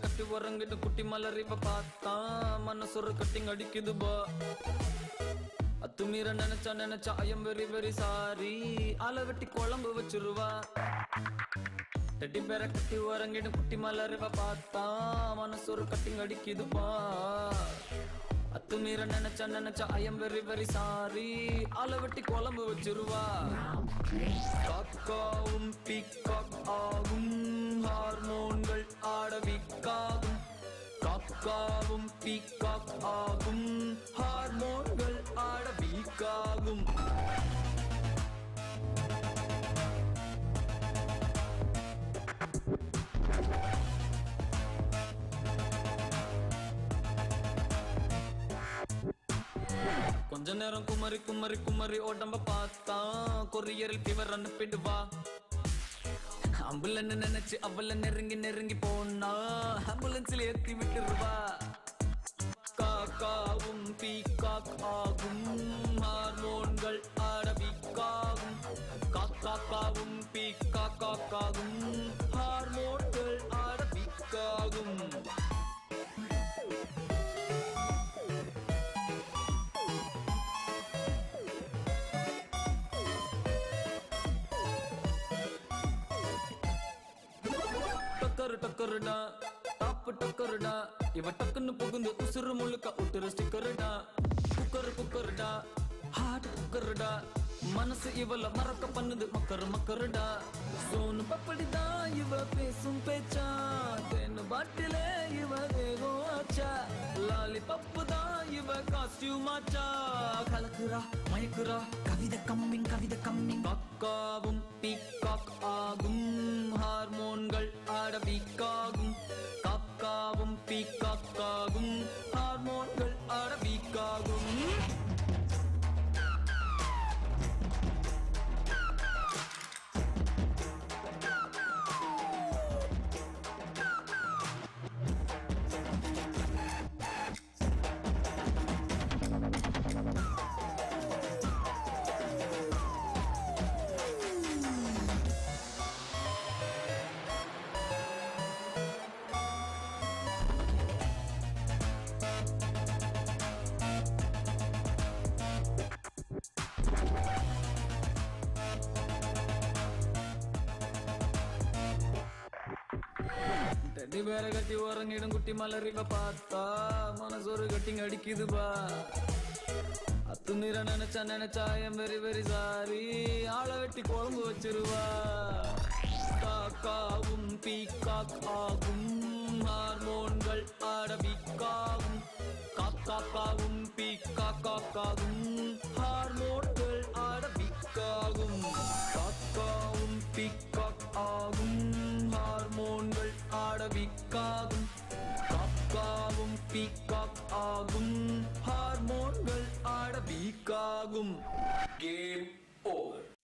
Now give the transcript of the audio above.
கட்டி உறங்கிட்டு குட்டி மலரிவ பார்த்தா மனசொரு கட்டிங் அடிக்குதுபா அத்துமீற நினைச்சா I am very very sorry ஆள வெட்டி குழம்பு வச்சிருவா டெட்டி பேர கட்டி உறங்கிட்டு குட்டி மலரிவ பார்த்தா மனசொரு கட்டிங் அடிக்குதுபா அத்துமீற நினைச்சா I am very very sorry ஆள வெட்டி குழம்பு வச்சிருவா காக்காவும் பீகாக் ஆகும் ஹார்மோன்கள் ஆடவிக்காகும் காக்காவும் பீகாக் ஆகும் ஹார்மோன்கள் ஆடவிக்காகும் கொஞ்ச நேரம் குமரி குமரி குமரி உடம்ப பார்த்தா கொரியரில் ஃபீவர் அனுப்பிடுவா அம்புலன்னு நினைச்சு அவள நெருங்கி போனா ஆம்புலன்ஸ்ல ஏத்தி விட்டுருவா காக்காவும் பீகாக் ஆகும் ஹார்மோன்கள் ஆடவிக்காகும் காக்காவும் பீகாக் ஆகும் ஹார்மோன்கள் ஆடவிக்காகும் டக்கருடா டாப்பு டக்கருடா இவ டக்குன்னு புகுந்து உசுறு முழுக்க விட்டுரு ஸ்டிக்கருடா குக்கருடா ஹார்ட் குக்கருடா மனசு இவள மறக்க பண்ணுது மக்கருடா சோனு பப்படிதான் இவ பேசும் பேச்சா தேனு பாட்டிலே இவ வேகம் ஆச்சா லாலி பப்பு தான் இவ காஸ்டியூம் ஆச்சா கலக்குறா மயக்குறா கவிதை கம்மிங் காக்காவும் பீகாக் ஆகும் ஹார்மோன்கள் ஆடவிக்காகும் காக்காவும் பீகாக் ஆகும் ஹார்மோன்கள் ஆடவிக்காகும் டெட்டி பேர கட்டி உறங்கிடும் குட்டி மலரிவ பார்த்தா மனசொரு கட்டிங் அடிக்குதுபா அத்துமீற நினைச்சா I am very very sorry ஆள வெட்டி குழம்பு வச்சிருவா காக்காவும் பீகாக் ஆகும் ஹார்மோன்கள் ஆடவிக்காகும் காக்காவும் பீகாக் ஆகும் ஹார்மோன்கள் ஆடவிக்காகும் காக்காவும் பீகாக் ஆகும் ஹார்மோன்கள் ஆடவிக்காகும் காக்காவும் பீகாக் ஆகும் ஹார்மோன்கள் ஆடவிக்காகும் கேம் ஓவர்